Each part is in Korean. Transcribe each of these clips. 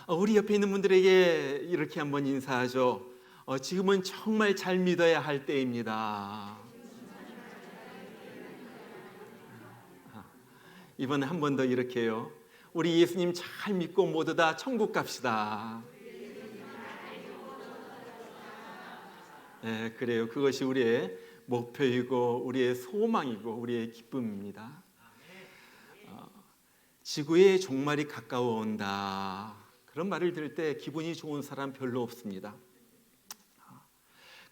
우리 옆에 있는 분들에게 이렇게 한번 인사하죠. 지금은 정말 잘 믿어야 할 때입니다. 이번에 한 번 더 이렇게요. 우리 예수님 잘 믿고 모두 다 천국 갑시다. 네, 그래요. 그것이 우리의 목표이고 우리의 소망이고 우리의 기쁨입니다. 지구의 종말이 가까워 온다. 그런 말을 들을 때 기분이 좋은 사람 별로 없습니다.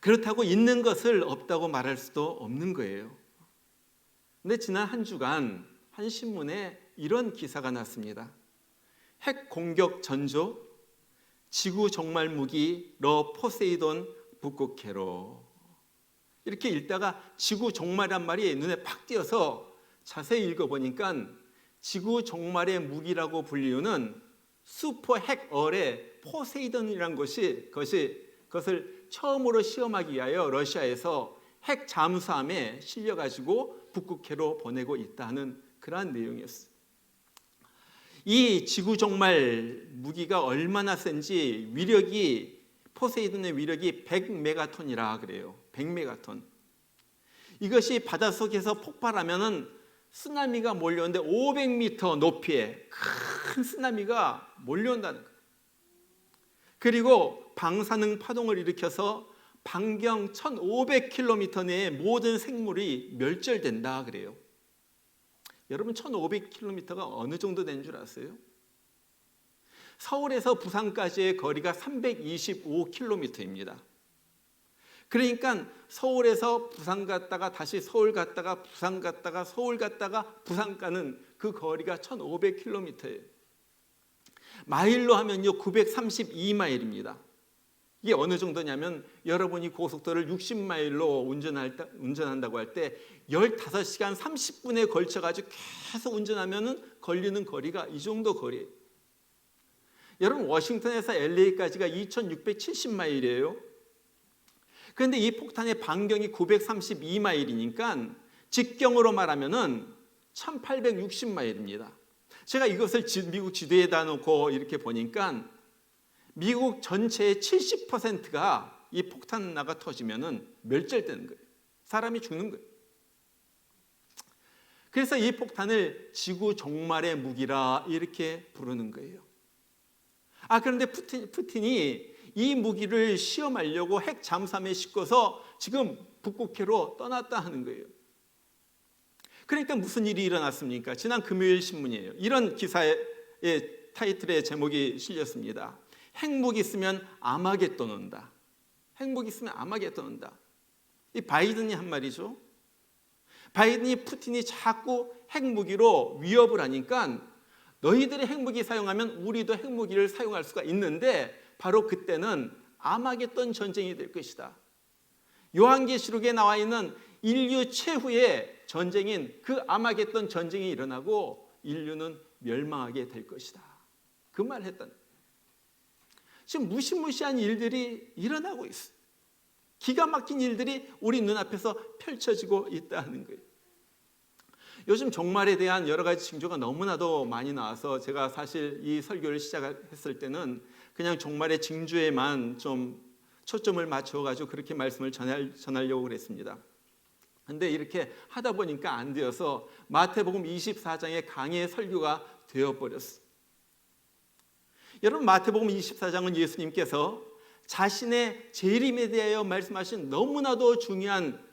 그렇다고 있는 것을 없다고 말할 수도 없는 거예요. 근데 지난 한 주간 한 신문에 이런 기사가 났습니다. 핵 공격 전조, 지구 종말 무기 러 포세이돈 북극해로. 이렇게 읽다가 지구 종말이란 말이 눈에 팍 띄어서 자세히 읽어보니까 지구 종말의 무기라고 불리우는 슈퍼 핵어뢰 포세이돈이라는 그것을 처음으로 시험하기 위하여 러시아에서 핵 잠수함에 실려가지고 북극해로 보내고 있다는 그러한 내용이었어요. 이 지구 종말 무기가 얼마나 센지 포세이돈의 위력이 100메가톤이라 그래요. 100메가톤. 이것이 바닷속에서 폭발하면은 쓰나미가 몰려오는데 500m 높이에 큰 쓰나미가 몰려온다는 거예요. 그리고 방사능 파동을 일으켜서 반경 1500km 내의 모든 생물이 멸절된다 그래요. 여러분 1500km가 어느 정도 되는 줄 아세요? 서울에서 부산까지의 거리가 325km입니다. 그러니까 서울에서 부산 갔다가 다시 서울 갔다가 부산 갔다가 서울 갔다가 부산 가는 그 거리가 1500km예요. 마일로 하면요 932마일입니다. 이게 어느 정도냐면 여러분이 고속도로를 60마일로 운전한다고 할 때 15시간 30분에 걸쳐가지고 계속 운전하면 걸리는 거리가 이 정도 거리예요. 여러분 워싱턴에서 LA까지가 2670마일이에요. 그런데 이 폭탄의 반경이 932마일이니까 직경으로 말하면은 1860마일입니다. 제가 이것을 미국 지도에다 놓고 이렇게 보니까 미국 전체의 70%가 이 폭탄 나가 터지면은 멸절되는 거예요. 사람이 죽는 거예요. 그래서 이 폭탄을 지구 종말의 무기라 이렇게 부르는 거예요. 그런데 푸틴이 이 무기를 시험하려고 핵 잠수함에 싣고서 지금 북극해로 떠났다 하는 거예요. 그러니까 무슨 일이 일어났습니까? 지난 금요일 신문이에요. 이런 기사의 타이틀의 제목이 실렸습니다. 핵무기 있으면 아마겟돈 온다. 핵무기 있으면 아마겟돈 온다. 이 바이든이 한 말이죠. 바이든이 푸틴이 자꾸 핵무기로 위협을 하니까 너희들이 핵무기 사용하면 우리도 핵무기를 사용할 수가 있는데 바로 그때는 아마겟돈 전쟁이 될 것이다. 요한계시록에 나와 있는 인류 최후의 전쟁인 그 아마겟돈 전쟁이 일어나고 인류는 멸망하게 될 것이다. 그 말을 했던. 지금 무시무시한 일들이 일어나고 있어요. 기가 막힌 일들이 우리 눈앞에서 펼쳐지고 있다는 거예요. 요즘 종말에 대한 여러 가지 징조가 너무나도 많이 나와서 제가 사실 이 설교를 시작했을 때는 그냥 종말의 징조에만 좀 초점을 맞춰가지고 그렇게 말씀을 전하려고 그랬습니다. 근데 이렇게 하다 보니까 안 되어서 마태복음 24장의 강의 설교가 되어버렸어요. 여러분 마태복음 24장은 예수님께서 자신의 재림에 대하여 말씀하신 너무나도 중요한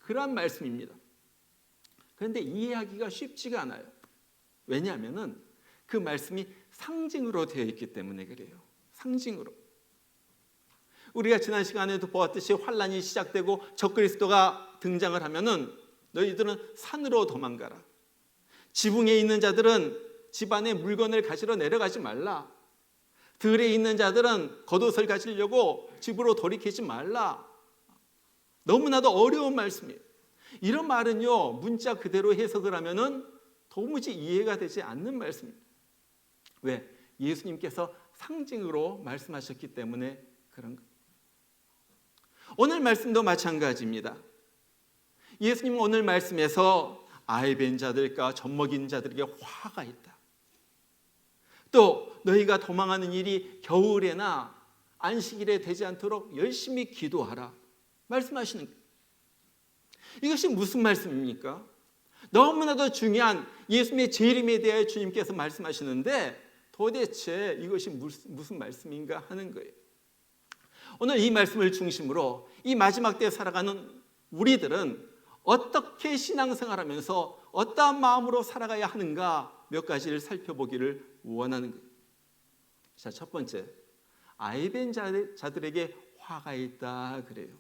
그러한 말씀입니다. 그런데 이해하기가 쉽지가 않아요. 왜냐하면 그 말씀이 상징으로 되어 있기 때문에 그래요. 상징으로. 우리가 지난 시간에도 보았듯이 환란이 시작되고 적그리스도가 등장을 하면은 너희들은 산으로 도망가라. 지붕에 있는 자들은 집안에 물건을 가지러 내려가지 말라. 들에 있는 자들은 겉옷을 가지려고 집으로 돌이키지 말라. 너무나도 어려운 말씀이에요. 이런 말은요 문자 그대로 해석을 하면은 도무지 이해가 되지 않는 말씀입니다. 왜? 예수님께서 상징으로 말씀하셨기 때문에 그런 거예요. 오늘 말씀도 마찬가지입니다. 예수님은 오늘 말씀에서 아이 뵌 자들과 젖먹인 자들에게 화가 있다. 또 너희가 도망하는 일이 겨울에나 안식일에 되지 않도록 열심히 기도하라 말씀하시는 거예요. 이것이 무슨 말씀입니까? 너무나도 중요한 예수님의 재림에 대하여 주님께서 말씀하시는데 도대체 이것이 무슨 말씀인가 하는 거예요. 오늘 이 말씀을 중심으로 이 마지막 때에 살아가는 우리들은 어떻게 신앙생활하면서 어떠한 마음으로 살아가야 하는가 몇 가지를 살펴보기를 원하는 거예요. 자, 첫 번째, 아이벤 자들에게 화가 있다 그래요.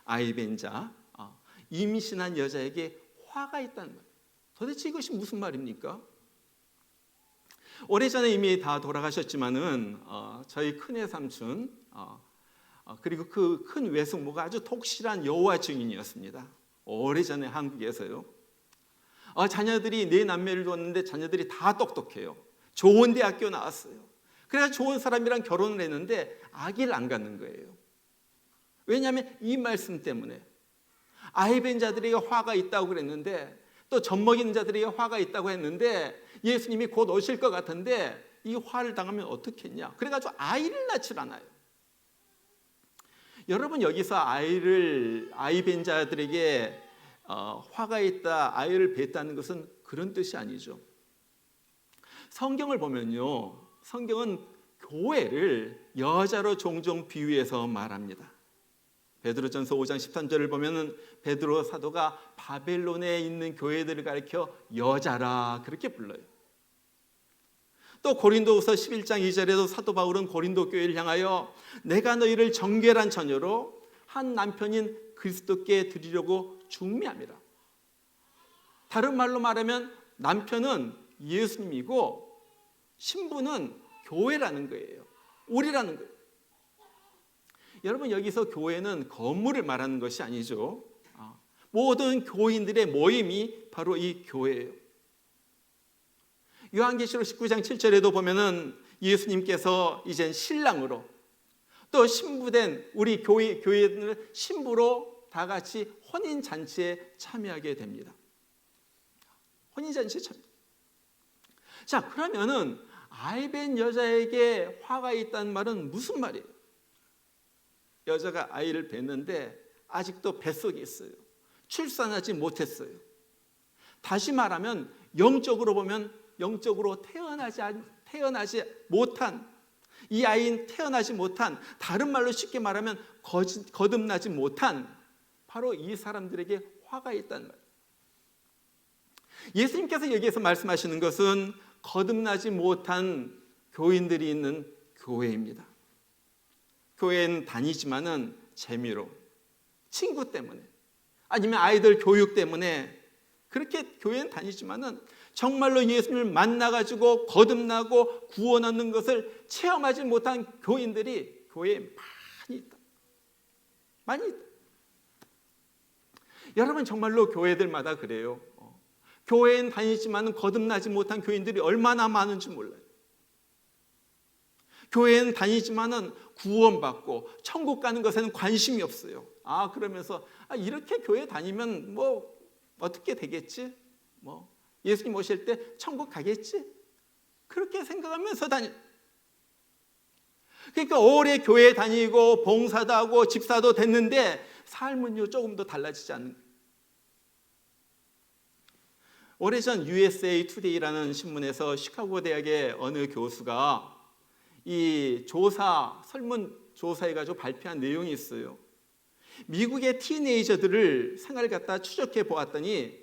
아이벤 자, 임신한 여자에게 화가 있다는 말. 도대체 이것이 무슨 말입니까? 오래전에 이미 다 돌아가셨지만은 저희 큰애 삼촌 그리고 그 큰 외숙모가 아주 독실한 여호와 증인이었습니다. 오래전에 한국에서요. 자녀들이 네 남매를 뒀는데 자녀들이 다 똑똑해요. 좋은 대학교 나왔어요. 그래서 좋은 사람이랑 결혼을 했는데 아기를 안 갖는 거예요. 왜냐하면 이 말씀 때문에 아이벤 자들에게 화가 있다고 그랬는데 또 젖먹이는 자들에게 화가 있다고 했는데 예수님이 곧 오실 것 같은데 이 화를 당하면 어떻겠냐. 그래가지고 아이를 낳질 않아요. 여러분 여기서 아이벤 자들에게 화가 있다, 아이를 뱄다는 것은 그런 뜻이 아니죠. 성경을 보면요, 성경은 교회를 여자로 종종 비유해서 말합니다. 베드로전서 5장 13절을 보면은 베드로 사도가 바벨론에 있는 교회들을 가리켜 여자라 그렇게 불러요. 또 고린도후서 11장 2절에도 사도 바울은 고린도 교회를 향하여 내가 너희를 정결한 처녀로 한 남편인 그리스도께 드리려고 중매함이라. 다른 말로 말하면 남편은 예수님이고 신부는 교회라는 거예요. 우리라는 거예요. 여러분 여기서 교회는 건물을 말하는 것이 아니죠. 모든 교인들의 모임이 바로 이 교회예요. 요한계시록 19장 7절에도 보면은 예수님께서 이젠 신랑으로 또 신부된 우리 교회들을 신부로 다 같이 혼인잔치에 참여하게 됩니다. 혼인잔치에 참여. 자, 그러면은 아이벤 여자에게 화가 있다는 말은 무슨 말이에요? 여자가 아이를 낳는데 아직도 뱃속에 있어요. 출산하지 못했어요. 다시 말하면 영적으로 보면 영적으로 태어나지 못한 이 아이는 태어나지 못한 다른 말로 쉽게 말하면 거듭나지 못한 바로 이 사람들에게 화가 있다는 말. 예수님께서 여기에서 말씀하시는 것은 거듭나지 못한 교인들이 있는 교회입니다. 교회는 다니지만은 재미로, 친구 때문에, 아니면 아이들 교육 때문에 그렇게 교회는 다니지만은 정말로 예수님을 만나가지고 거듭나고 구원 얻는 것을 체험하지 못한 교인들이 교회에 많이 있다. 많이 있다. 여러분 정말로 교회들마다 그래요. 교회는 다니지만 거듭나지 못한 교인들이 얼마나 많은지 몰라요. 교회는 다니지만은 구원받고 천국 가는 것에는 관심이 없어요. 그러면서 이렇게 교회 다니면 뭐 어떻게 되겠지? 뭐 예수님 오실 때 천국 가겠지? 그렇게 생각하면서 그러니까 오래 교회 다니고 봉사도 하고 집사도 됐는데 삶은요 조금도 달라지지 않는 거예요. 오래전 USA Today라는 신문에서 시카고 대학의 어느 교수가 이 설문조사해가지고 발표한 내용이 있어요. 미국의 티네이저들을 생활을 갖다 추적해 보았더니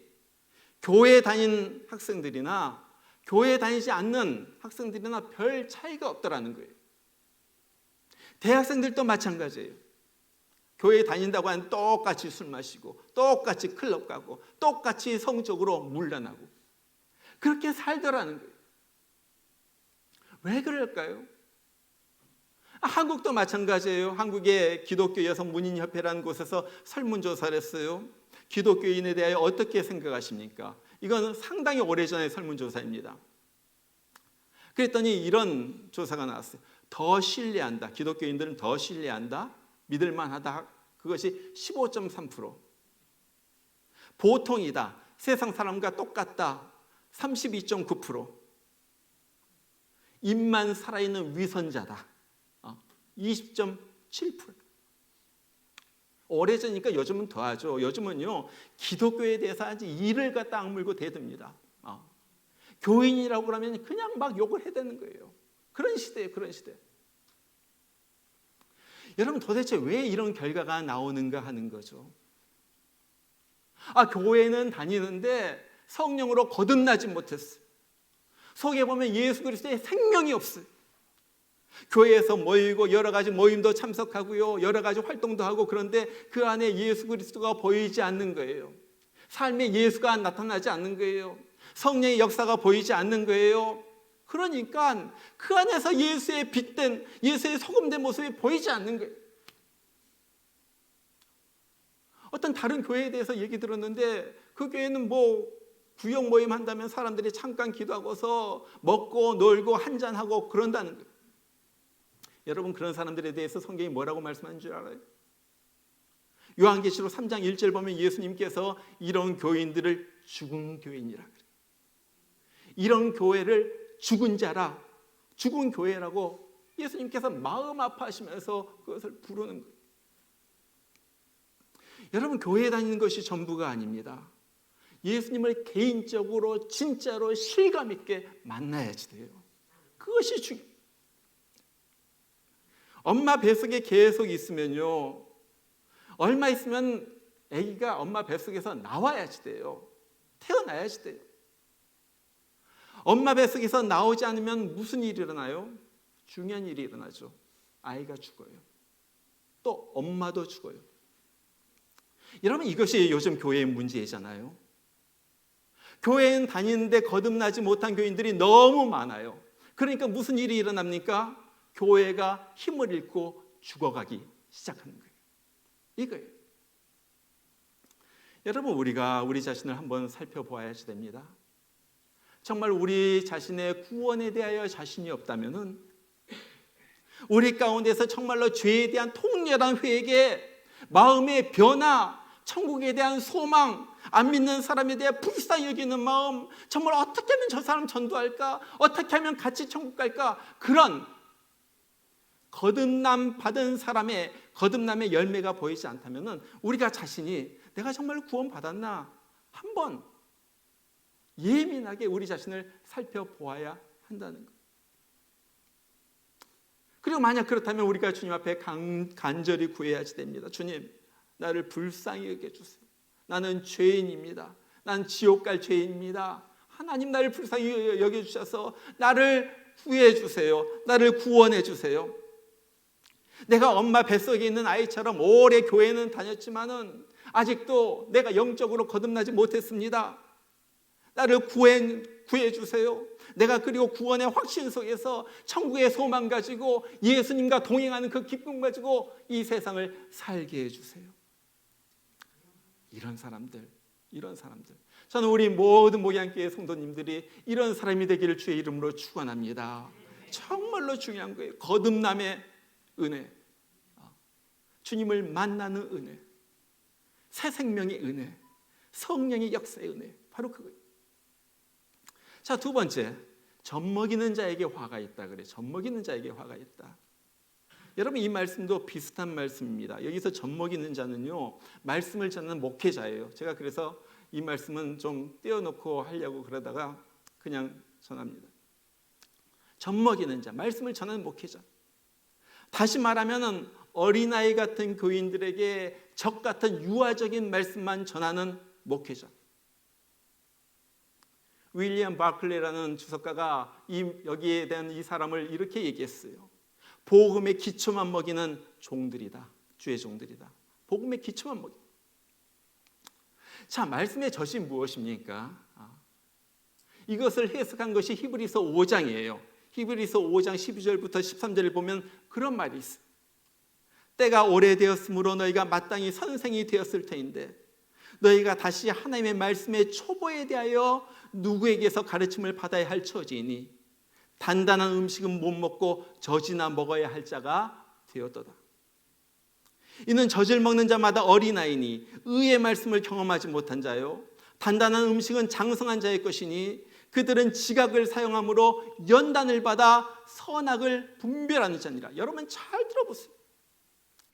교회 다닌 학생들이나 교회 다니지 않는 학생들이나 별 차이가 없더라는 거예요. 대학생들도 마찬가지예요. 교회 다닌다고 하면 똑같이 술 마시고 똑같이 클럽 가고 똑같이 성적으로 문란하고 그렇게 살더라는 거예요. 왜 그럴까요? 한국도 마찬가지예요. 한국의 기독교 여성 문인협회라는 곳에서 설문조사를 했어요. 기독교인에 대하여 어떻게 생각하십니까? 이건 상당히 오래전의 설문조사입니다. 그랬더니 이런 조사가 나왔어요. 더 신뢰한다. 기독교인들은 더 신뢰한다. 믿을만하다. 그것이 15.3%. 보통이다. 세상 사람과 똑같다. 32.9%. 입만 살아있는 위선자다. 20.7%. 오래전이니까 요즘은 더하죠. 요즘은요, 기독교에 대해서 아주 이를 갖다 악물고 대듭니다. 교인이라고 그러면 그냥 막 욕을 해대는 거예요. 그런 시대예요, 그런 시대. 여러분, 도대체 왜 이런 결과가 나오는가 하는 거죠. 교회는 다니는데 성령으로 거듭나지 못했어요. 속에 보면 예수 그리스도의 생명이 없어요. 교회에서 모이고 여러 가지 모임도 참석하고요, 여러 가지 활동도 하고, 그런데 그 안에 예수 그리스도가 보이지 않는 거예요. 삶에 예수가 나타나지 않는 거예요. 성령의 역사가 보이지 않는 거예요. 그러니까 그 안에서 예수의 빛된, 예수의 소금된 모습이 보이지 않는 거예요. 어떤 다른 교회에 대해서 얘기 들었는데, 그 교회는 구역 모임 한다면 사람들이 잠깐 기도하고서 먹고 놀고 한잔하고 그런다는 거예요. 여러분, 그런 사람들에 대해서 성경이 뭐라고 말씀하는 줄 알아요? 요한계시록 3장 1절 보면 예수님께서 이런 교인들을 죽은 교인이라 그래요. 이런 교회를 죽은 자라, 죽은 교회라고 예수님께서 마음 아파하시면서 그것을 부르는 거예요. 여러분, 교회에 다니는 것이 전부가 아닙니다. 예수님을 개인적으로 진짜로 실감 있게 만나야지 돼요. 그것이 중요해요. 엄마 뱃속에 계속 있으면요, 얼마 있으면 아기가 엄마 뱃속에서 나와야지 돼요. 태어나야지 돼요. 엄마 뱃속에서 나오지 않으면 무슨 일이 일어나요? 중요한 일이 일어나죠. 아이가 죽어요. 또 엄마도 죽어요. 여러분, 이것이 요즘 교회의 문제잖아요. 교회는 다니는데 거듭나지 못한 교인들이 너무 많아요. 그러니까 무슨 일이 일어납니까? 교회가 힘을 잃고 죽어가기 시작하는 거예요. 이거예요. 여러분, 우리가 우리 자신을 한번 살펴보아야지 됩니다. 정말 우리 자신의 구원에 대하여 자신이 없다면은, 우리 가운데서 정말로 죄에 대한 통렬한 회개, 마음의 변화, 천국에 대한 소망, 안 믿는 사람에 대해 불쌍히 여기는 마음, 정말 어떻게 하면 저 사람 전도할까? 어떻게 하면 같이 천국 갈까? 그런 거듭남 받은 사람의 거듭남의 열매가 보이지 않다면 우리가 자신이 내가 정말 구원받았나 한번 예민하게 우리 자신을 살펴보아야 한다는 것. 그리고 만약 그렇다면 우리가 주님 앞에 간절히 구해야지 됩니다. 주님, 나를 불쌍히 여겨주세요. 나는 죄인입니다. 난 지옥 갈 죄인입니다. 하나님, 나를 불쌍히 여겨주셔서 나를 구해 주세요. 나를 구원해 주세요. 내가 엄마 뱃속에 있는 아이처럼 오래 교회는 다녔지만은 아직도 내가 영적으로 거듭나지 못했습니다. 나를 구해 주세요. 내가 그리고 구원의 확신 속에서 천국의 소망 가지고 예수님과 동행하는 그 기쁨 가지고 이 세상을 살게 해주세요. 이런 사람들. 저는 우리 모든 목양교회 성도님들이 이런 사람이 되기를 주의 이름으로 축원합니다. 정말로 중요한 거예요. 거듭남의 은혜, 주님을 만나는 은혜, 새 생명의 은혜, 성령의 역사의 은혜, 바로 그거예요. 자, 두 번째, 젖먹이는 자에게 화가 있다 그래요. 젖먹이는 자에게 화가 있다. 여러분, 이 말씀도 비슷한 말씀입니다. 여기서 젖먹이는 자는요, 말씀을 전하는 목회자예요. 제가 그래서 이 말씀은 좀 떼어놓고 하려고 그러다가 그냥 전합니다. 젖먹이는 자, 말씀을 전하는 목회자. 다시 말하면 어린아이 같은 교인들에게 적 같은 유아적인 말씀만 전하는 목회자. 윌리엄 바클레라는 주석가가 여기에 대한 이 사람을 이렇게 얘기했어요. 복음의 기초만 먹이는 종들이다. 주의 종들이다. 복음의 기초만 먹이. 자, 말씀의 젖이 무엇입니까? 이것을 해석한 것이 히브리서 5장이에요. 히브리서 5장 12절부터 13절을 보면 그런 말이 있어요. 때가 오래되었으므로 너희가 마땅히 선생이 되었을 터인데 너희가 다시 하나님의 말씀의 초보에 대하여 누구에게서 가르침을 받아야 할 처지이니 단단한 음식은 못 먹고 젖이나 먹어야 할 자가 되었도다. 이는 젖을 먹는 자마다 어린아이니 의의 말씀을 경험하지 못한 자요, 단단한 음식은 장성한 자의 것이니 그들은 지각을 사용함으로 연단을 받아 선악을 분별하는 자니라. 여러분 잘 들어보세요.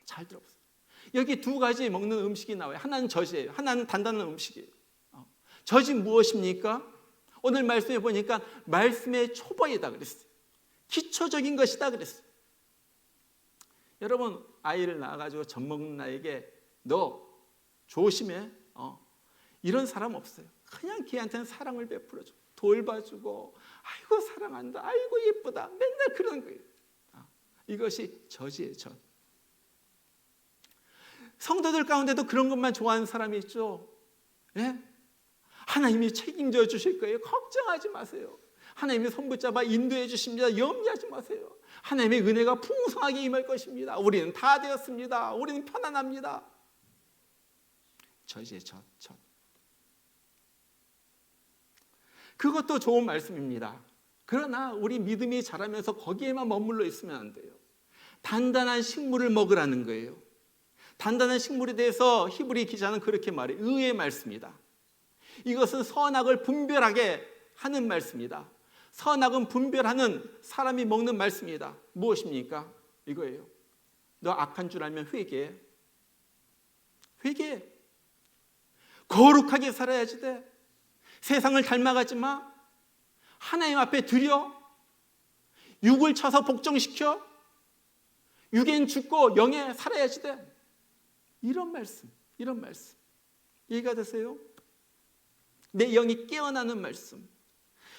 잘 들어보세요. 여기 두 가지 먹는 음식이 나와요. 하나는 젖이에요. 하나는 단단한 음식이에요. 젖이 무엇입니까? 오늘 말씀해 보니까 말씀의 초보이다 그랬어요. 기초적인 것이다 그랬어요. 여러분 아이를 낳아가지고 젖 먹는 아이에게 너 조심해. 이런 사람 없어요. 그냥 걔한테는 사랑을 베풀어줘. 돌봐주고 아이고 사랑한다. 아이고 예쁘다. 맨날 그런 거예요. 이것이 젖이에요. 젖. 성도들 가운데도 그런 것만 좋아하는 사람이 있죠. 예? 하나님이 책임져 주실 거예요. 걱정하지 마세요. 하나님이 손 붙잡아 인도해 주십니다. 염려하지 마세요. 하나님의 은혜가 풍성하게 임할 것입니다. 우리는 다 되었습니다. 우리는 편안합니다. 젖이에요. 젖. 그것도 좋은 말씀입니다. 그러나 우리 믿음이 자라면서 거기에만 머물러 있으면 안 돼요. 단단한 식물을 먹으라는 거예요. 단단한 식물에 대해서 히브리 기자는 그렇게 말해요. 의의 말씀이다. 이것은 선악을 분별하게 하는 말씀이다. 선악은 분별하는 사람이 먹는 말씀이다. 무엇입니까? 이거예요. 너 악한 줄 알면 회개해. 회개해. 거룩하게 살아야지 돼. 세상을 닮아가지 마. 하나님 앞에 드려. 육을 쳐서 복종시켜. 육엔 죽고 영에 살아야지 돼. 이런 말씀. 이해가 되세요? 내 영이 깨어나는 말씀.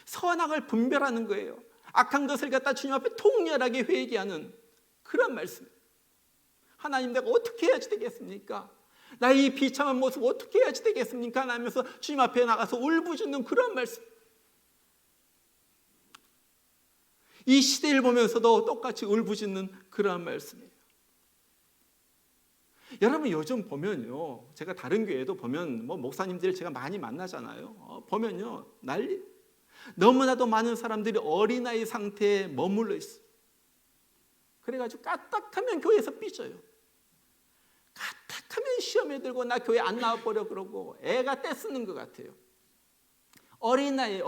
선악을 분별하는 거예요. 악한 것을 갖다 주님 앞에 통렬하게 회개하는 그런 말씀. 하나님 내가 어떻게 해야지 되겠습니까? 나의 이 비참한 모습 어떻게 해야지 되겠습니까? 하면서 주님 앞에 나가서 울부짖는 그런 말씀. 이 시대를 보면서도 똑같이 울부짖는 그런 말씀이에요. 여러분 요즘 보면요, 제가 다른 교회도 보면 목사님들 제가 많이 만나잖아요. 보면요 난리. 너무나도 많은 사람들이 어린아이 상태에 머물러 있어요. 그래가지고 까딱하면 교회에서 삐져요. 까딱하면 시험에 들고 나 교회 안 나와버려 그러고 애가 떼쓰는 것 같아요. 어린아이.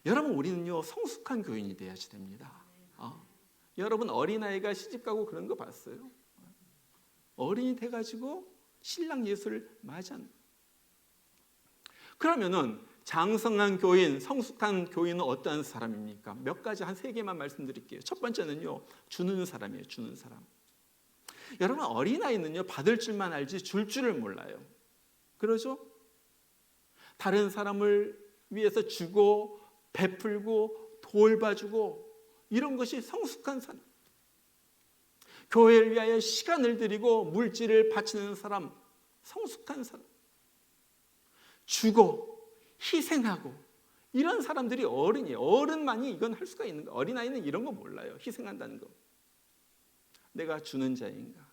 여러분 우리는요 성숙한 교인이 돼야지 됩니다. 여러분 어린아이가 시집가고 그런 거 봤어요? 어린이 돼가지고 신랑 예수를 맞이하는. 그러면은 장성한 교인, 성숙한 교인은 어떠한 사람입니까? 몇 가지 한 3개만 말씀드릴게요. 첫 번째는요 주는 사람이에요. 주는 사람. 여러분 어린아이는요 받을 줄만 알지 줄 줄을 몰라요. 그러죠? 다른 사람을 위해서 주고 베풀고 돌봐주고 이런 것이 성숙한 사람. 교회를 위하여 시간을 들이고 물질을 바치는 사람, 성숙한 사람. 주고 희생하고 이런 사람들이 어른이에요. 어른만이 이건 할 수가 있는 거예요. 어린아이는 이런 거 몰라요. 희생한다는 거. 내가 주는 자인가?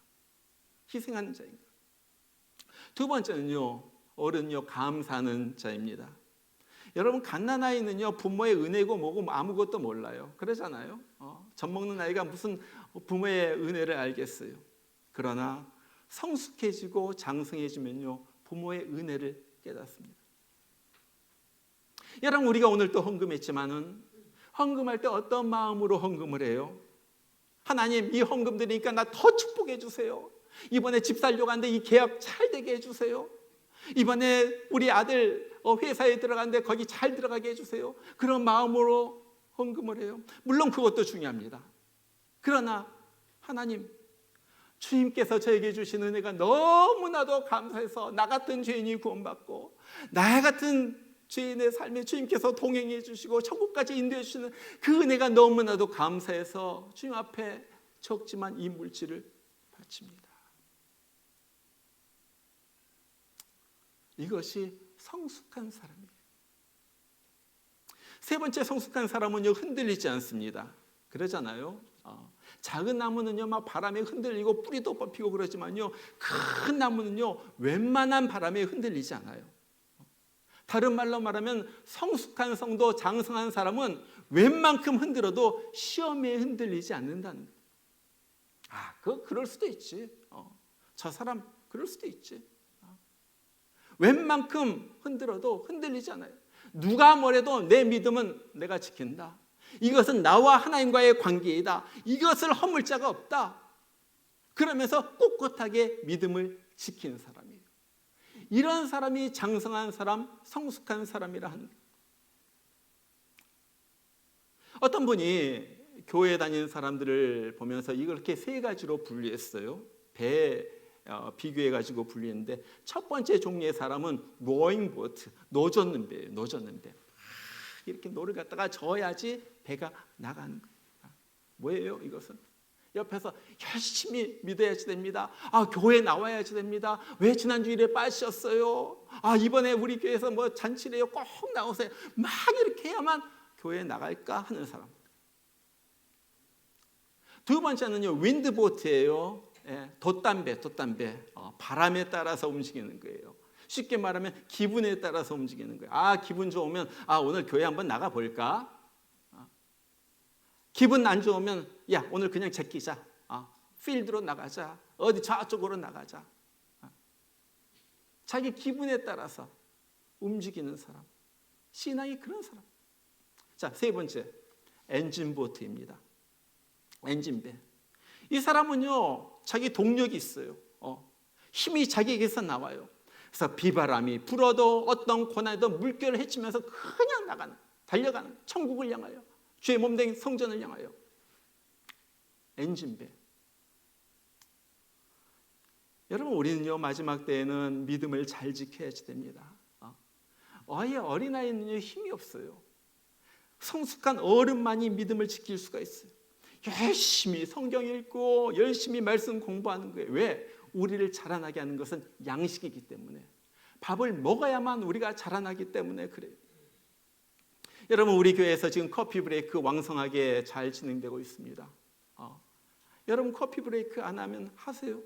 희생하는 자인가? 두 번째는요. 어른요 감사하는 자입니다. 여러분 갓난아이는요 부모의 은혜고 뭐고 아무것도 몰라요. 그러잖아요. 젖 먹는 아이가 무슨 부모의 은혜를 알겠어요. 그러나 성숙해지고 장성해지면요 부모의 은혜를 깨닫습니다. 여러분 우리가 오늘 또 헌금했지만은 헌금할 때 어떤 마음으로 헌금을 해요? 하나님 이 헌금 드리니까 나 더 축복해 주세요. 이번에 집 살려고 하는데 이 계약 잘 되게 해주세요. 이번에 우리 아들 회사에 들어가는데 거기 잘 들어가게 해주세요. 그런 마음으로 헌금을 해요. 물론 그것도 중요합니다. 그러나 하나님 주님께서 저에게 주신 은혜가 너무나도 감사해서 나 같은 죄인이 구원받고 나 같은 죄인의 삶에 주님께서 동행해 주시고 천국까지 인도해 주시는 그 은혜가 너무나도 감사해서 주님 앞에 적지만 이 물질을 바칩니다. 이것이 성숙한 사람이에요. 세 번째 성숙한 사람은요 흔들리지 않습니다. 그러잖아요. 작은 나무는요 막 바람에 흔들리고 뿌리도 뽑히고 그러지만요 큰 나무는요 웬만한 바람에 흔들리지 않아요. 다른 말로 말하면 성숙한 성도, 장성한 사람은 웬만큼 흔들어도 시험에 흔들리지 않는다는 거예요. 그럴 수도 있지. 저 사람 그럴 수도 있지. 웬만큼 흔들어도 흔들리지 않아요. 누가 뭐래도 내 믿음은 내가 지킨다. 이것은 나와 하나님과의 관계이다. 이것을 허물 자가 없다. 그러면서 꼿꼿하게 믿음을 지키는 사람이에요. 이런 사람이 장성한 사람, 성숙한 사람이라 하는 거예요. 어떤 분이 교회 다니는 사람들을 보면서 이걸 이렇게 세 가지로 분류했어요. 비교해가지고 분류했는데, 첫 번째 종류의 사람은 로잉 보트, 노젓는 배예요. 노젓는 배. 이렇게 노를 갖다가 저어야지 배가 나가는 거예요. 뭐예요 이것은? 옆에서 열심히 믿어야지 됩니다. 교회 나와야지 됩니다. 왜 지난주일에 빠지셨어요? 이번에 우리 교회에서 뭐 잔치래요. 꼭 나오세요. 막 이렇게 해야만 교회에 나갈까 하는 사람. 두 번째는요, 윈드보트예요. 돛담배. 바람에 따라서 움직이는 거예요. 쉽게 말하면 기분에 따라서 움직이는 거예요. 기분 좋으면 오늘 교회 한번 나가볼까? 기분 안 좋으면 야 오늘 그냥 제끼자. 필드로 나가자. 어디 저쪽으로 나가자. 자기 기분에 따라서 움직이는 사람. 신앙이 그런 사람. 자, 세 번째 엔진보트입니다. 엔진배. 이 사람은요 자기 동력이 있어요. 힘이 자기에게서 나와요. 그래서 비바람이 불어도 어떤 고난에도 물결을 헤치면서 그냥 나가는, 달려가는, 천국을 향하여, 주의 몸된 성전을 향하여. 엔진배. 여러분, 우리는요 마지막 때에는 믿음을 잘 지켜야지 됩니다. 어린아이는요 힘이 없어요. 성숙한 어른만이 믿음을 지킬 수가 있어요. 열심히 성경 읽고 열심히 말씀 공부하는 거예요. 왜? 우리를 자라나게 하는 것은 양식이기 때문에, 밥을 먹어야만 우리가 자라나기 때문에 그래요. 여러분, 우리 교회에서 지금 커피 브레이크 왕성하게 잘 진행되고 있습니다. 여러분, 커피 브레이크 안 하면 하세요.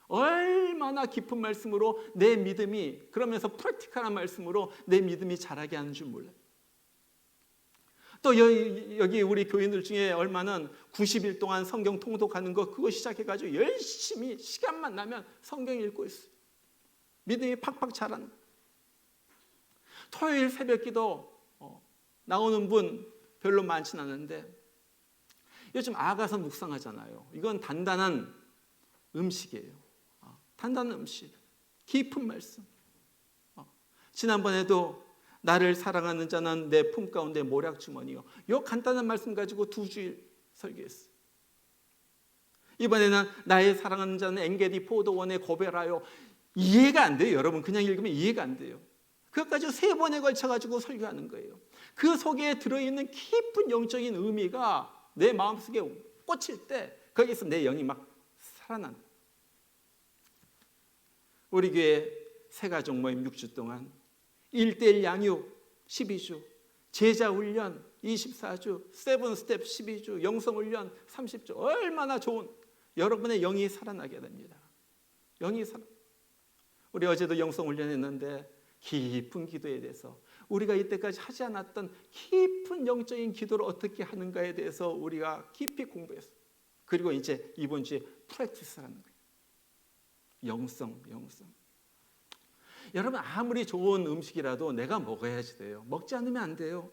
얼마나 깊은 말씀으로 내 믿음이, 그러면서 프랙티컬한 말씀으로 내 믿음이 자라게 하는 줄 몰라요. 또 여기 우리 교인들 중에 얼마는 90일 동안 성경 통독하는 거 그거 시작해가지고 열심히 시간만 나면 성경 읽고 있어요. 믿음이 팍팍 자라는. 토요일 새벽기도 나오는 분 별로 많지는 않은데, 요즘 아가서 묵상하잖아요. 이건 단단한 음식이에요. 단단한 음식, 깊은 말씀. 지난번에도 나를 사랑하는 자는 내 품 가운데 모략주머니요. 이 간단한 말씀 가지고 2주일 설교했어요. 이번에는 나의 사랑하는 자는 엔게디 포도원에 고배라요. 이해가 안 돼요. 여러분, 그냥 읽으면 이해가 안 돼요. 그것까지 3번에 걸쳐가지고 설교하는 거예요. 그 속에 들어있는 깊은 영적인 의미가 내 마음속에 꽂힐 때 거기서 내 영이 막 살아나는. 우리 교회 새가족 모임 6주 동안 1:1 양육 12주, 제자훈련 24주, 7스텝 12주, 영성훈련 30주. 얼마나 좋은, 여러분의 영이 살아나게 됩니다. 영이 살아. 우리 어제도 영성훈련 했는데 깊은 기도에 대해서, 우리가 이때까지 하지 않았던 깊은 영적인 기도를 어떻게 하는가에 대해서 우리가 깊이 공부했어요. 그리고 이제 이번 주에 프랙티스하는 거예요. 영성. 여러분, 아무리 좋은 음식이라도 내가 먹어야지 돼요. 먹지 않으면 안 돼요.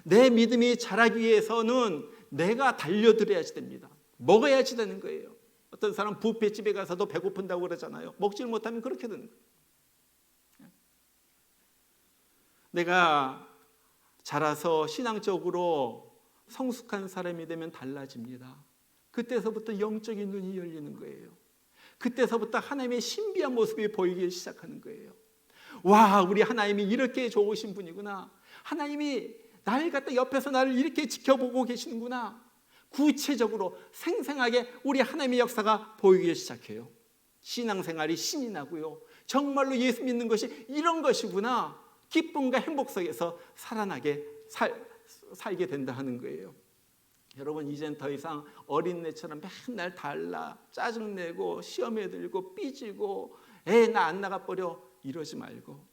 내 믿음이 자라기 위해서는 내가 달려들어야지 됩니다. 먹어야지 되는 거예요. 어떤 사람 뷔페집에 가서도 배고픈다고 그러잖아요. 먹질 못하면 그렇게 되는 거예요. 내가 자라서 신앙적으로 성숙한 사람이 되면 달라집니다. 그때서부터 영적인 눈이 열리는 거예요. 그때서부터 하나님의 신비한 모습이 보이기 시작하는 거예요. 와, 우리 하나님이 이렇게 좋으신 분이구나. 하나님이 나를 갖다 옆에서 나를 이렇게 지켜보고 계시는구나. 구체적으로 생생하게 우리 하나님의 역사가 보이기 시작해요. 신앙생활이 신이 나고요. 정말로 예수 믿는 것이 이런 것이구나. 기쁨과 행복 속에서 살아나게 살게 된다 하는 거예요. 여러분, 이젠 더 이상 어린애처럼 맨날 달라, 짜증내고 시험에 들고 삐지고 애 나 안 나가버려 이러지 말고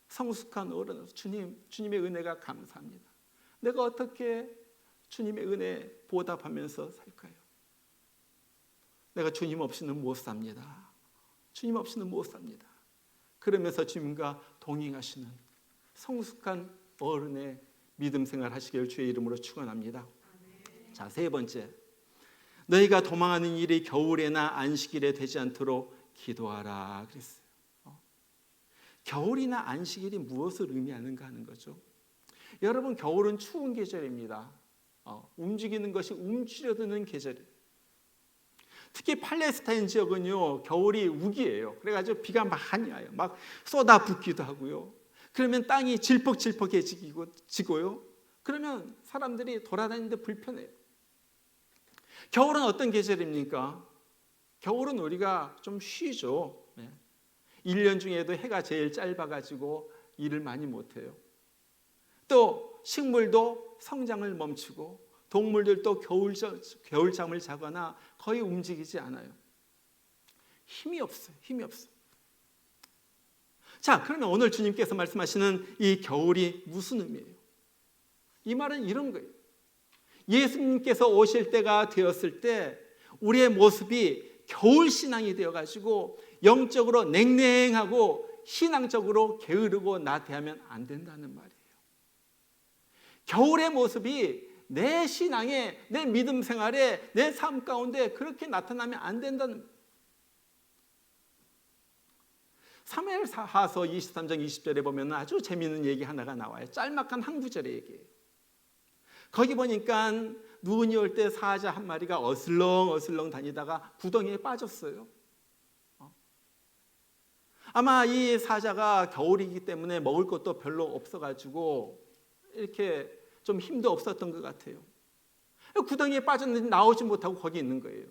성숙한 어른, 주님의 은혜가 감사합니다. 내가 어떻게 주님의 은혜 보답하면서 살까요? 내가 주님 없이는 못 삽니다. 주님 없이는 못 삽니다. 그러면서 주님과 동행하시는 성숙한 어른의 믿음 생활 하시길 주의 이름으로 축원합니다. 자, 세 번째, 너희가 도망하는 일이 겨울에나 안식일에 되지 않도록 기도하라 그랬어요. 겨울이나 안식일이 무엇을 의미하는가 하는 거죠. 여러분, 겨울은 추운 계절입니다. 움직이는 것이 움츠려드는 계절이에요. 특히 팔레스타인 지역은요, 겨울이 우기예요. 그래가지고 비가 많이 와요. 막 쏟아붓기도 하고요. 그러면 땅이 질퍽질퍽해지고요. 그러면 사람들이 돌아다니는데 불편해요. 겨울은 어떤 계절입니까? 겨울은 우리가 좀 쉬죠. 1년 중에도 해가 제일 짧아가지고 일을 많이 못해요. 또 식물도 성장을 멈추고 동물들도 겨울잠을 자거나 거의 움직이지 않아요. 힘이 없어요. 자, 그러면 오늘 주님께서 말씀하시는 이 겨울이 무슨 의미예요? 이 말은 이런 거예요. 예수님께서 오실 때가 되었을 때 우리의 모습이 겨울 신앙이 되어가지고 영적으로 냉랭하고 신앙적으로 게으르고 나태하면 안 된다는 말이에요. 겨울의 모습이 내 신앙에, 내 믿음 생활에, 내 삶 가운데 그렇게 나타나면 안 된다는 거예요. 사무엘하서 23장 20절에 보면 아주 재미있는 얘기 하나가 나와요. 짤막한 한 구절의 얘기예요. 거기 보니까 눈이 올 때 사자 한 마리가 어슬렁 다니다가 구덩이에 빠졌어요. 아마 이 사자가 겨울이기 때문에 먹을 것도 별로 없어가지고 이렇게 좀 힘도 없었던 것 같아요. 구덩이에 빠졌는데 나오지 못하고 거기 있는 거예요.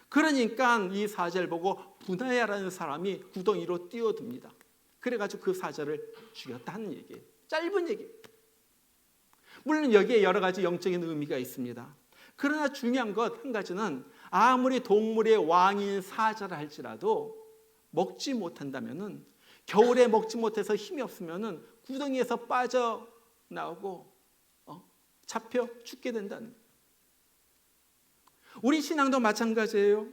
그러니까 이 사자를 보고 분하야라는 사람이 구덩이로 뛰어듭니다. 그래가지고 그 사자를 죽였다 하는 얘기예요. 짧은 얘기예요. 물론 여기에 여러 가지 영적인 의미가 있습니다. 그러나 중요한 것 한 가지는 아무리 동물의 왕인 사자라 할지라도 먹지 못한다면은, 겨울에 먹지 못해서 힘이 없으면은 구덩이에서 빠져나오고 잡혀 죽게 된다는 거예요. 우리 신앙도 마찬가지예요.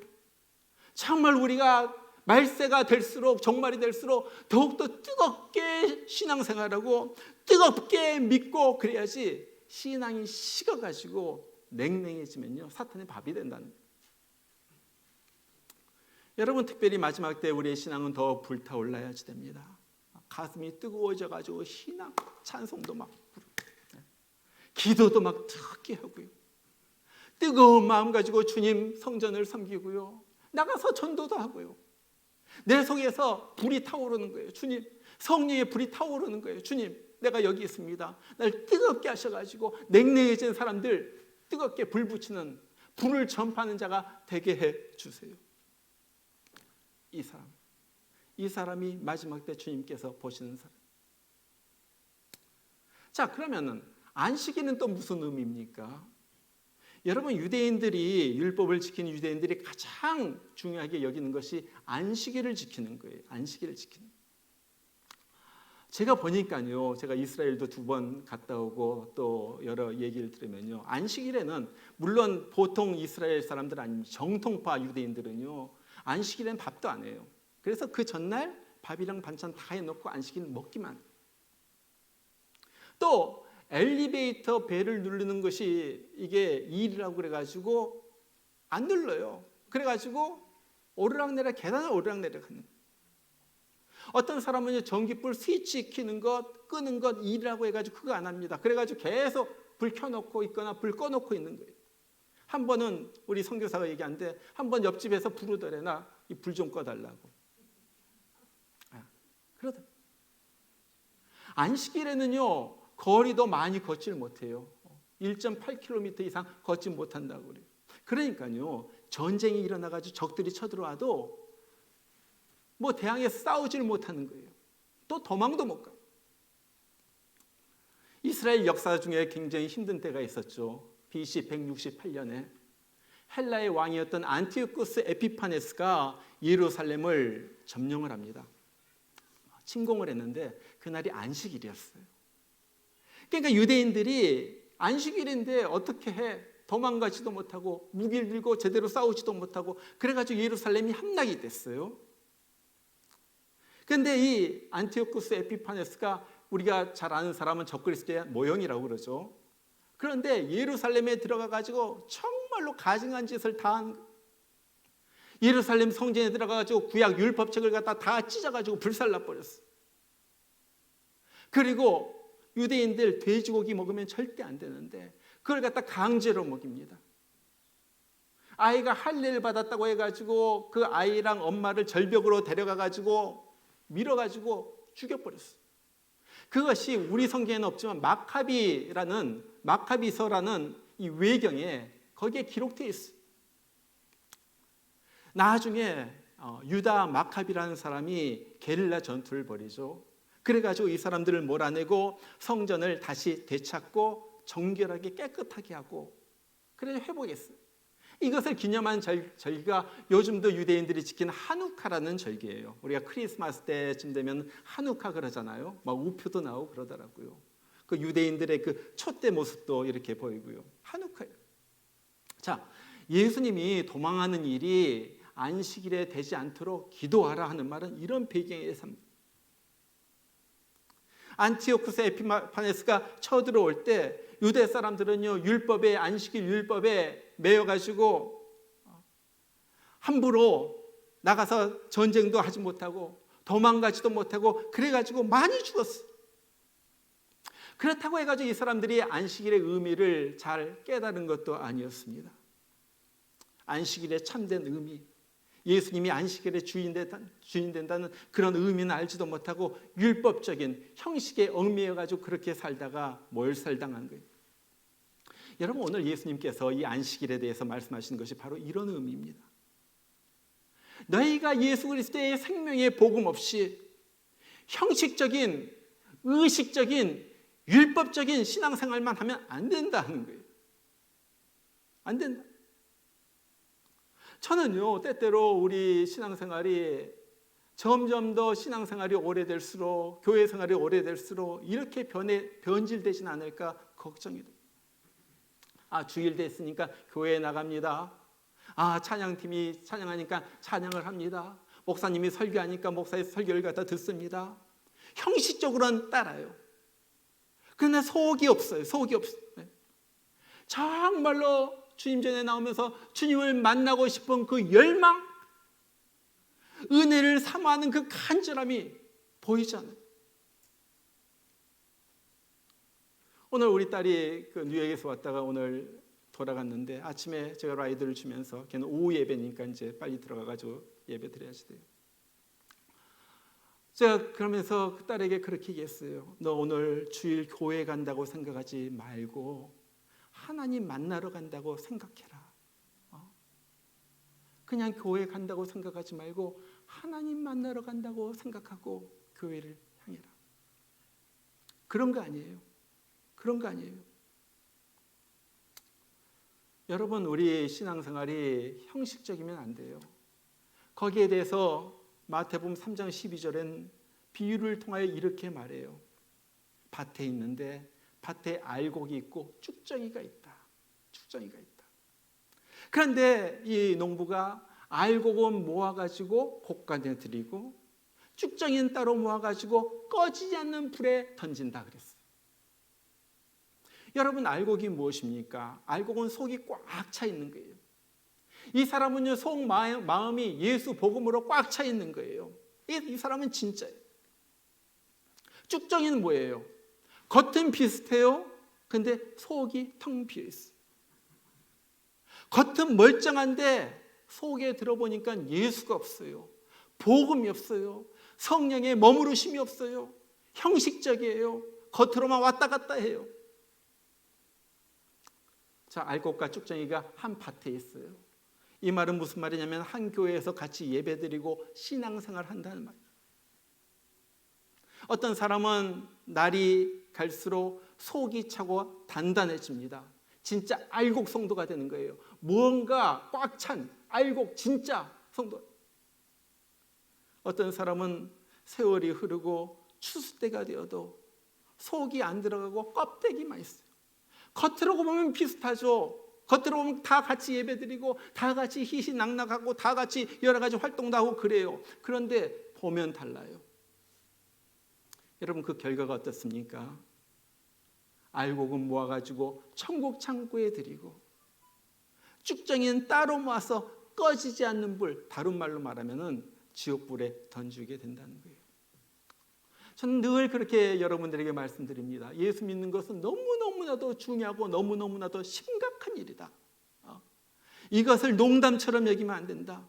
정말 우리가 말세가 될수록, 종말이 될수록 더욱더 뜨겁게 신앙생활하고 뜨겁게 믿고 그래야지 신앙이 식어가지고 냉랭해지면요 사탄의 밥이 된다는 거예요. 여러분, 특별히 마지막 때 우리의 신앙은 더 불타올라야지 됩니다. 가슴이 뜨거워져가지고 신앙, 찬송도 막 부르고 기도도 막 뜨겁게 하고요. 뜨거운 마음 가지고 주님 성전을 섬기고요. 나가서 전도도 하고요. 내 속에서 불이 타오르는 거예요. 주님, 성령의 불이 타오르는 거예요. 주님, 내가 여기 있습니다. 날 뜨겁게 하셔가지고 냉랭해진 사람들 뜨겁게 불 붙이는, 불을 전파하는 자가 되게 해 주세요. 이 사람이 마지막 때 주님께서 보시는 사람. 자, 그러면은 안식일은 또 무슨 의미입니까? 여러분, 율법을 지키는 유대인들이 가장 중요하게 여기는 것이 안식일을 지키는 거예요. 안식일을 지키는. 제가 보니까요, 제가 이스라엘도 2번 갔다 오고 또 여러 얘기를 들으면요, 안식일에는 물론 보통 이스라엘 사람들 아니면 정통파 유대인들은요, 안식일에는 밥도 안 해요. 그래서 그 전날 밥이랑 반찬 다 해놓고 안식일 먹기만. 또 엘리베이터 벨을 누르는 것이 이게 일이라고 그래가지고 안 눌러요. 그래가지고 오르락내리락, 계단을 오르락내리락 하는 거예요. 어떤 사람은 전기불 스위치 켜는 것, 끄는 것 일이라고 해가지고 그거 안 합니다. 그래가지고 계속 불 켜놓고 있거나 불 꺼놓고 있는 거예요. 한 번은 우리 선교사가 얘기하는데, 한 번 옆집에서 부르더래. 나 이 불 좀 꺼달라고. 그러다. 안식일에는요, 거리도 많이 걷질 못해요. 1.8km 이상 걷지 못한다고 그래요. 그러니까요, 전쟁이 일어나가지고 적들이 쳐들어와도 뭐 대항해서 싸우질 못하는 거예요. 또 도망도 못 가요. 이스라엘 역사 중에 굉장히 힘든 때가 있었죠. BC 168년에 헬라의 왕이었던 안티오쿠스 에피파네스가 예루살렘을 점령을 합니다. 침공을 했는데 그날이 안식일이었어요. 그러니까 유대인들이 안식일인데 어떻게 해? 도망가지도 못하고 무기를 들고 제대로 싸우지도 못하고 그래가지고 예루살렘이 함락이 됐어요. 근데 이 안티오쿠스 에피파네스가 우리가 잘 아는 사람은 적그리스도의 모형이라고 그러죠. 그런데 예루살렘에 들어가 가지고 정말로 가증한 짓을 다 한, 예루살렘 성전에 들어가 가지고 구약 율법책을 갖다 다 찢어 가지고 불살라 버렸어. 그리고 유대인들 돼지고기 먹으면 절대 안 되는데 그걸 갖다 강제로 먹입니다. 아이가 할례를 받았다고 해가지고 그 아이랑 엄마를 절벽으로 데려가가지고 밀어가지고 죽여버렸어. 그것이 우리 성경에는 없지만 마카비서라는 이 외경에 거기에 기록되어 있어. 나중에 유다 마카비라는 사람이 게릴라 전투를 벌이죠. 그래가지고 이 사람들을 몰아내고 성전을 다시 되찾고 정결하게 깨끗하게 하고 그래서 회복했어요. 이것을 기념한 절기가 요즘도 유대인들이 지키는 하누카라는 절기예요. 우리가 크리스마스 때쯤 되면 하누카 그러잖아요. 막 우표도 나오고 그러더라고요. 그 유대인들의 그 촛대 모습도 이렇게 보이고요. 하누카예요. 자, 예수님이 도망하는 일이 안식일에 되지 않도록 기도하라 하는 말은 이런 배경에서 안티오쿠스 에피파네스가 쳐들어올 때 유대 사람들은요 율법에 안식일 율법에 매여가지고 함부로 나가서 전쟁도 하지 못하고 도망가지도 못하고 그래가지고 많이 죽었어. 그렇다고 해가지고 이 사람들이 안식일의 의미를 잘 깨달은 것도 아니었습니다. 안식일의 참된 의미, 예수님이 안식일의 주인 된다는 그런 의미는 알지도 못하고 율법적인 형식에 얽매여가지고 그렇게 살다가 몰살당한 거예요. 여러분, 오늘 예수님께서 이 안식일에 대해서 말씀하시는 것이 바로 이런 의미입니다. 너희가 예수 그리스도의 생명의 복음 없이 형식적인, 의식적인, 율법적인 신앙생활만 하면 안 된다는 거예요. 안 된다. 저는요, 때때로 우리 신앙생활이 점점 더 신앙생활이 오래될수록, 교회 생활이 오래될수록 이렇게 변질되진 않을까 걱정이 돼요. 주일 됐으니까 교회에 나갑니다. 찬양팀이 찬양하니까 찬양을 합니다. 목사님이 설교하니까 목사의 설교를 갖다 듣습니다. 형식적으로는 따라요. 그러나 속이 없어요. 속이 없어요. 정말로 주님 전에 나오면서 주님을 만나고 싶은 그 열망, 은혜를 사모하는 그 간절함이 보이잖아요. 오늘 우리 딸이 그 뉴욕에서 왔다가 오늘 돌아갔는데 아침에 제가 라이드를 주면서 걔는 오후 예배니까 이제 빨리 들어가가지고 예배 드려야지 돼요. 제가 그러면서 그 딸에게 그렇게 얘기했어요. 너 오늘 주일 교회 간다고 생각하지 말고 하나님 만나러 간다고 생각해라. 그냥 교회 간다고 생각하지 말고 하나님 만나러 간다고 생각하고 교회를 향해라. 그런 거 아니에요. 그런 거 아니에요. 여러분, 우리 신앙생활이 형식적이면 안 돼요. 거기에 대해서 마태복음 3장 12절엔 비유를 통하여 이렇게 말해요. 밭에 있는데 밭에 알곡이 있고 쭉정이가 있다. 쭉정이가 있다. 그런데 이 농부가 알곡은 모아가지고 곡간에 들이고 쭉정이는 따로 모아가지고 꺼지지 않는 불에 던진다 그랬어요. 여러분, 알곡이 무엇입니까? 알곡은 속이 꽉 차 있는 거예요. 이 사람은요, 속 마음이 예수 복음으로 꽉 차 있는 거예요. 이 사람은 진짜예요. 쭉정이는 뭐예요? 겉은 비슷해요. 근데 속이 텅 비어 있어요. 겉은 멀쩡한데 속에 들어보니까 예수가 없어요. 복음이 없어요. 성령의 머무르심이 없어요. 형식적이에요. 겉으로만 왔다 갔다 해요. 자, 알곡과 쭉정이가 한 밭에 있어요. 이 말은 무슨 말이냐면 한 교회에서 같이 예배드리고 신앙생활 한다는 말이에요. 어떤 사람은 날이 갈수록 속이 차고 단단해집니다. 진짜 알곡 성도가 되는 거예요. 무언가 꽉 찬 알곡 진짜 성도. 어떤 사람은 세월이 흐르고 추수 때가 되어도 속이 안 들어가고 껍데기만 있어요. 겉으로 보면 비슷하죠. 겉으로 보면 다 같이 예배드리고 다 같이 희희낙낙하고 다 같이 여러 가지 활동도 하고 그래요. 그런데 보면 달라요. 여러분 그 결과가 어떻습니까? 알곡은 모아가지고 천국 창고에 드리고 쭉정이는 따로 모아서 꺼지지 않는 불, 다른 말로 말하면 지옥불에 던지게 된다는 거예요. 저는 늘 그렇게 여러분들에게 말씀드립니다. 예수 믿는 것은 너무너무나도 중요하고 너무너무나도 심각한 일이다. 이것을 농담처럼 여기면 안 된다.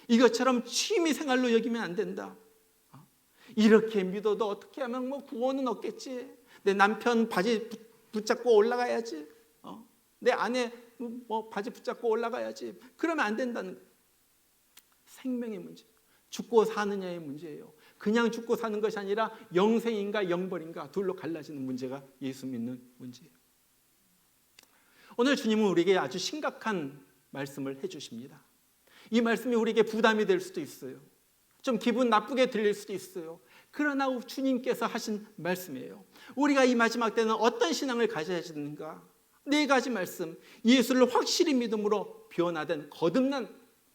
이것처럼 취미생활로 여기면 안 된다. 이렇게 믿어도 어떻게 하면 구원은 없겠지. 내 남편 바지 붙잡고 올라가야지. 내 아내 바지 붙잡고 올라가야지. 그러면 안 된다는 거예요. 생명의 문제, 죽고 사느냐의 문제예요. 그냥 죽고 사는 것이 아니라 영생인가 영벌인가 둘로 갈라지는 문제가 예수 믿는 문제예요. 오늘 주님은 우리에게 아주 심각한 말씀을 해주십니다. 이 말씀이 우리에게 부담이 될 수도 있어요. 좀 기분 나쁘게 들릴 수도 있어요. 그러나 주님께서 하신 말씀이에요. 우리가 이 마지막 때는 어떤 신앙을 가져야 되는가? 4가지 말씀, 예수를 확실히 믿음으로 변화된 거듭난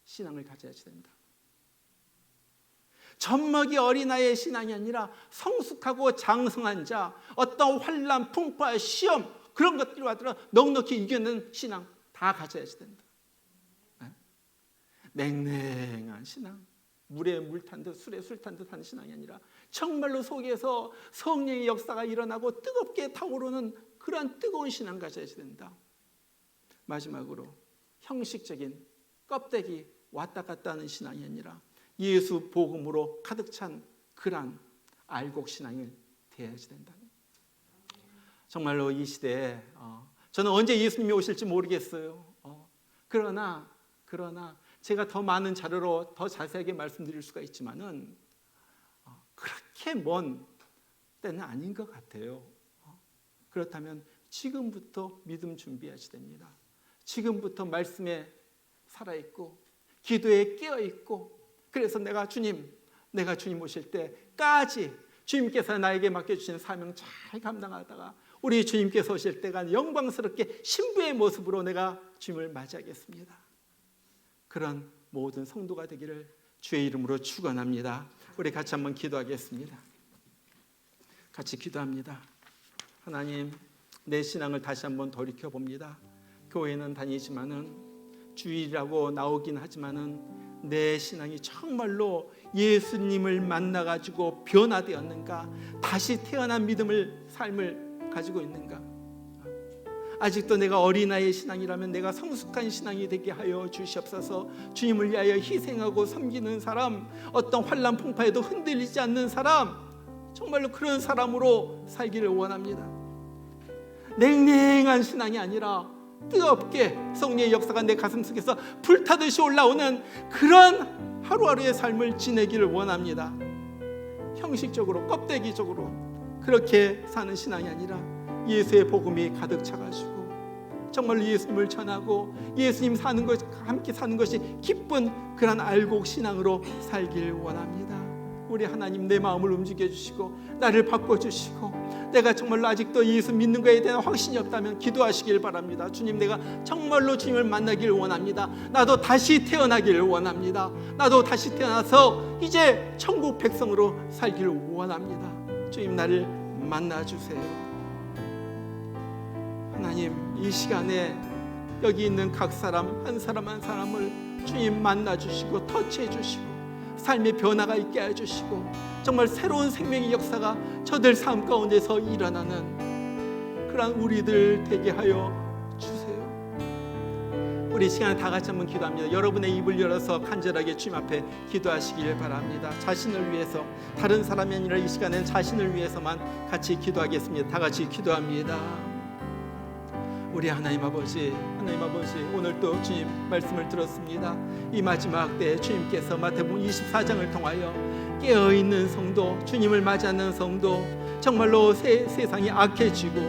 신앙을 가져야 된다. 젖먹이 어린아이의 신앙이 아니라 성숙하고 장성한 자, 어떤 환난, 풍파, 시험 그런 것들이 와도 넉넉히 이겨내는 신앙 다 가져야 된다. 냉랭한 신앙, 물에 물 탄 듯 술에 술 탄 듯 하는 신앙이 아니라 정말로 속에서 성령의 역사가 일어나고 뜨겁게 타오르는 그러한 뜨거운 신앙 가져야 된다. 마지막으로 형식적인 껍데기 왔다 갔다 하는 신앙이 아니라 예수 복음으로 가득 찬 그러한 알곡 신앙을 대해야 된다. 정말로 이 시대에 저는 언제 예수님이 오실지 모르겠어요. 그러나 제가 더 많은 자료로 더 자세하게 말씀드릴 수가 있지만은 그렇게 먼 때는 아닌 것 같아요. 그렇다면 지금부터 믿음 준비하셔야 됩니다. 지금부터 말씀에 살아있고 기도에 깨어있고 그래서 내가 주님 오실 때까지 주님께서 나에게 맡겨주신 사명 잘 감당하다가 우리 주님께서 오실 때가 영광스럽게 신부의 모습으로 내가 주님을 맞이하겠습니다. 그런 모든 성도가 되기를 주의 이름으로 축원합니다. 우리 같이 한번 기도하겠습니다. 같이 기도합니다. 하나님, 내 신앙을 다시 한번 돌이켜봅니다. 교회는 다니지만은 주일이라고 나오긴 하지만은 내 신앙이 정말로 예수님을 만나가지고 변화되었는가, 다시 태어난 삶을 가지고 있는가. 아직도 내가 어린아이의 신앙이라면 내가 성숙한 신앙이 되게 하여 주시옵소서. 주님을 위하여 희생하고 섬기는 사람, 어떤 환난 풍파에도 흔들리지 않는 사람, 정말로 그런 사람으로 살기를 원합니다. 냉랭한 신앙이 아니라 뜨겁게 성령의 역사가 내 가슴 속에서 불타듯이 올라오는 그런 하루하루의 삶을 지내기를 원합니다. 형식적으로 껍데기적으로 그렇게 사는 신앙이 아니라 예수의 복음이 가득 차가지고 정말로 예수님을 전하고 예수님 사는 것, 함께 사는 것이 기쁜 그런 알곡 신앙으로 살길 원합니다. 우리 하나님, 내 마음을 움직여 주시고 나를 바꿔주시고 내가 정말로 아직도 예수 믿는 것에 대한 확신이 없다면 기도하시길 바랍니다. 주님, 내가 정말로 주님을 만나길 원합니다. 나도 다시 태어나길 원합니다. 나도 다시 태어나서 이제 천국 백성으로 살길 원합니다. 주님, 나를 만나주세요. 하나님, 이 시간에 여기 있는 각 사람 한 사람 한 사람을 주님 만나주시고 터치해 주시고 삶의 변화가 있게 해주시고 정말 새로운 생명의 역사가 저들 삶 가운데서 일어나는 그런 우리들 되게 하여 주세요. 우리 시간에 다 같이 한번 기도합니다. 여러분의 입을 열어서 간절하게 주님 앞에 기도하시길 바랍니다. 자신을 위해서, 다른 사람이 아니라 이 시간엔 자신을 위해서만 같이 기도하겠습니다. 다 같이 기도합니다. 우리 하나님 아버지, 오늘 또 주님 말씀을 들었습니다. 이 마지막 때 주님께서 마태복음 24장을 통하여 깨어있는 성도, 주님을 맞이하는 성도, 정말로 세상이 악해지고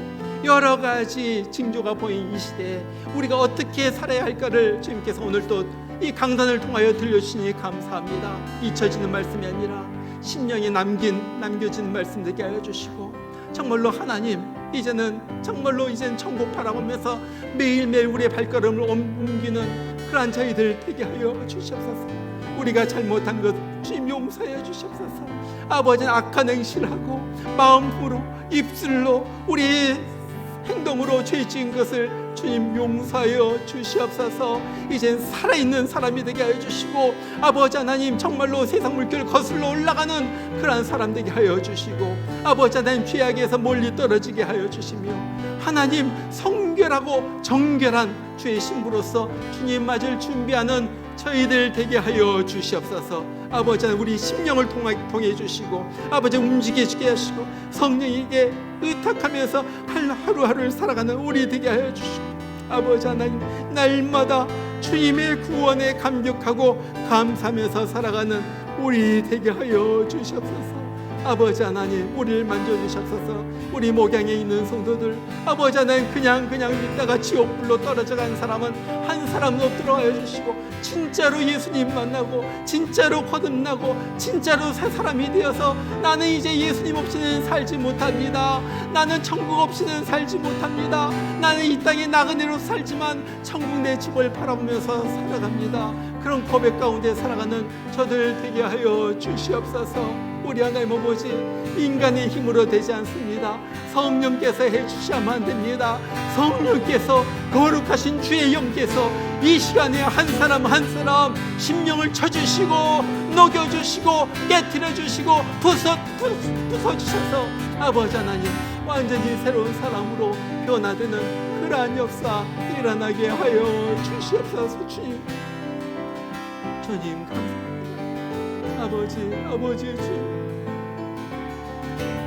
여러 가지 징조가 보인 이 시대에 우리가 어떻게 살아야 할까를 주님께서 오늘 또 이 강단을 통하여 들려주시니 감사합니다. 잊혀지는 말씀이 아니라 심령에 남겨진 말씀 되게 하여 주시고 정말로 하나님, 이제는 천국 바라보면서 매일매일 우리의 발걸음을 옮기는 그러한 저희들 되게 하여 주시옵소서. 우리가 잘못한 것 주님 용서하여 주시옵소서. 아버지는 악한 행실하고 마음으로 입술로 우리 행동으로 죄 지은 것을 주님 용서하여 주시옵소서. 이젠 살아있는 사람이 되게 하여 주시고 아버지 하나님 정말로 세상 물결 거슬러 올라가는 그러한 사람 되게 하여 주시고 아버지 하나님 죄악에서 멀리 떨어지게 하여 주시며 하나님 성결하고 정결한 주의 신부로서 주님 맞을 준비하는 저희들 되게 하여 주시옵소서. 아버지 하나님 우리 심령을 통해 주시고 아버지 움직이게 하시고 성령에게 의탁하면서 하루하루를 살아가는 우리 되게 하여 주시고 아버지 하나님 날마다 주님의 구원에 감격하고 감사하면서 살아가는 우리 되게 하여 주시옵소서. 아버지 하나님 우리를 만져주셨소서. 우리 목양에 있는 성도들 아버지 하나님 그냥 믿다가 지옥불로 떨어져간 사람은 한 사람도 없도록 하여 주시고 진짜로 예수님 만나고 진짜로 거듭나고 진짜로 새 사람이 되어서 나는 이제 예수님 없이는 살지 못합니다. 나는 천국 없이는 살지 못합니다. 나는 이 땅에 나그네로 살지만 천국 내 집을 바라보면서 살아갑니다. 그런 고백 가운데 살아가는 저들 되게 하여 주시옵소서. 우리 하나님 아버지 인간의 힘으로 되지 않습니다. 성령께서 해주셔야만 됩니다. 성령께서 거룩하신 주의 영께서 이 시간에 한 사람 한 사람 심령을 쳐주시고 녹여주시고 깨트려주시고 부숴주셔서 아버지 하나님 완전히 새로운 사람으로 변화되는 그러한 역사 일어나게 하여 주시옵소서. 주님 감사합니다. 아버지 주님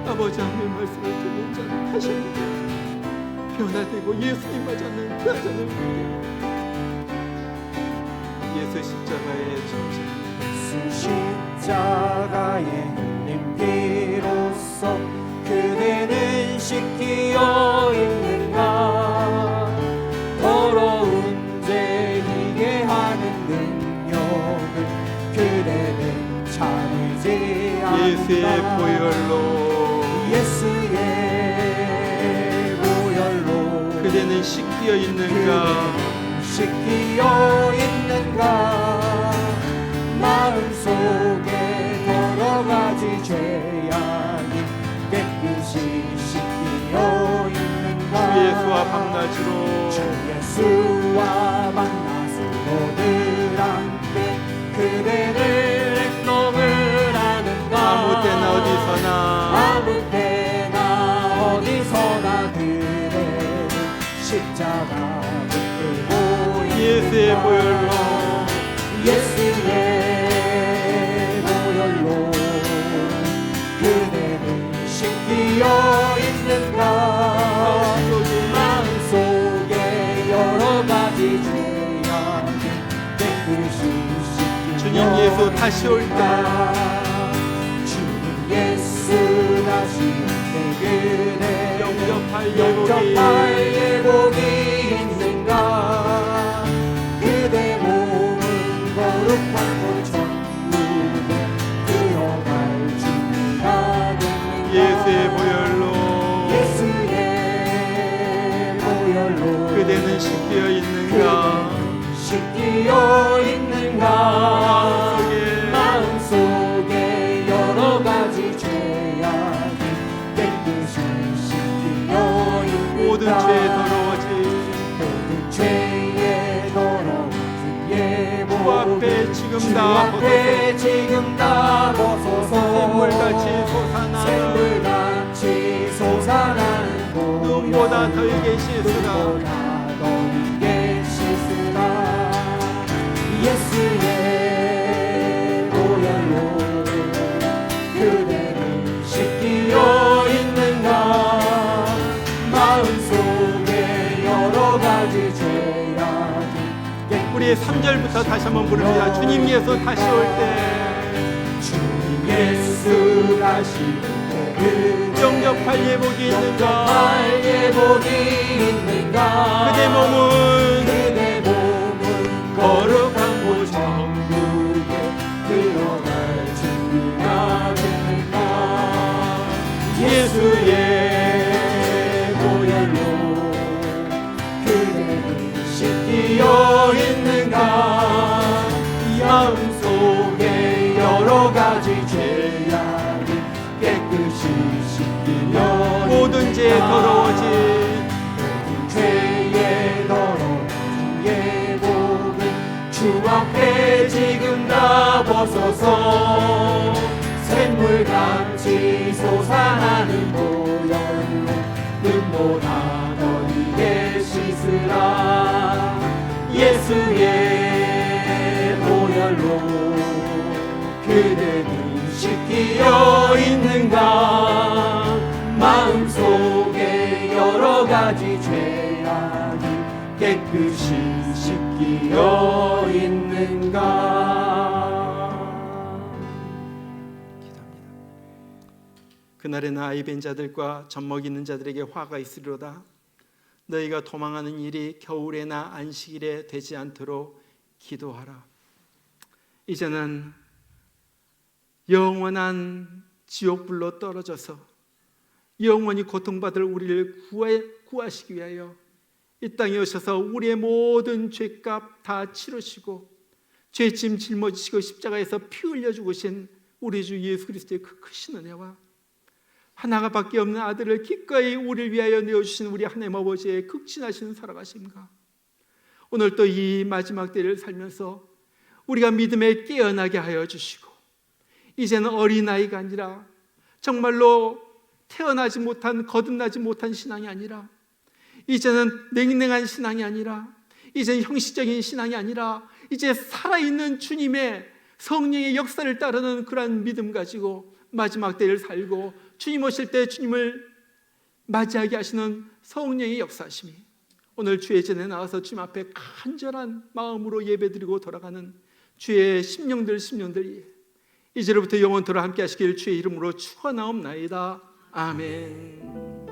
아버지 하나님의 말씀을 듣는 자는 다시 한번 변화되고 예수님 맞았는 그 자는 예수 십자가의 전쟁 예수 십자가의 흘린 피로써 그대는 씻기어 있는가 더러운 죄 이게 하는 능력을 그대는 참이지 않는가 예수의 보혈로 그대는 씻기어 있는가 씻기어 있는가 마음속에 여러 가지 죄악이 깨끗이 씻기어 있는가 주 예수와 밤낮으로 주 예수와 밤낮으로 늘 함께 그대를 행동을 하는가 아무 때나 어디서나 그대를 십자가 붙들고 예수의 보혈로 그대는 씻기어 있는가 마음속에 여러 가지 죄악이 깨끗이 씻기어 주님 예수 다시 올 때 주님 예수 다시 올 때 그대 영접할 예복이 있는가 그대 몸은 거룩한 곳 천국에 들어갈 준비가 됐는가 예수의 보혈로 그대는 씻기어 있는가 씻기어 있는가 마음속에 여러 가지 죄악이 깨끗이 씻기어 있는가 모든 죄 더러워진 모든 죄에 더러워진 예복 주 앞에 지금 주 다 앞에 지금 다 벗어서 샘물같이 솟아나는 눈보다 더이게 씻으라 예수의 보혈로 그대를 씻기어 있는가 마음속에 여러 가지 죄악이 우리 3절부터 다시 한번 부릅니다. 주님 예수 다시 올 때 주님 예수 다시 올 때 영접할 예복이 있는가 그대 몸은 거룩한 곳 천국에 들어갈 준비가 됐는가 예수의 보혈로 그대를 씻기어 있는가 마음속에 여러 가지 더러워진 죄의 더러운 예복을 주 앞에 지금 다 벗어서 샘물같이 솟아나는 보혈로 눈보다 더 이게 씻으라. 예수의 보혈로 그대는 씻기어 있는가. 마음속에 여러 가지 죄악이 깨끗이 씻기어 있는가. 그날에는 아이벤 자들과 젖먹이는 자들에게 화가 있으리로다. 너희가 도망하는 일이 겨울에나 안식일에 되지 않도록 기도하라. 이제는 영원한 지옥불로 떨어져서 영원히 고통받을 우리를 구하시기 위하여 이 땅에 오셔서 우리의 모든 죄값 다 치르시고 죄짐 짊어지시고 십자가에서 피 흘려 죽으신 우리 주 예수 그리스도의 그 크신 은혜와 하나밖에 없는 아들을 기꺼이 우리를 위하여 내어주신 우리 하나님 아버지의 극진하신 사랑하심과 오늘 또 이 마지막 때를 살면서 우리가 믿음에 깨어나게 하여 주시고 이제는 어린아이가 아니라 정말로 태어나지 못한 거듭나지 못한 신앙이 아니라 이제는 냉랭한 신앙이 아니라 이제는 형식적인 신앙이 아니라 이제 살아있는 주님의 성령의 역사를 따르는 그러한 믿음 가지고 마지막 때를 살고 주님 오실 때 주님을 맞이하게 하시는 성령의 역사심이 오늘 주의 전에 나와서 주님 앞에 간절한 마음으로 예배드리고 돌아가는 주의 심령들 이제로부터 영원토록 함께 하시길 주의 이름으로 축원하옵나이다. 아멘.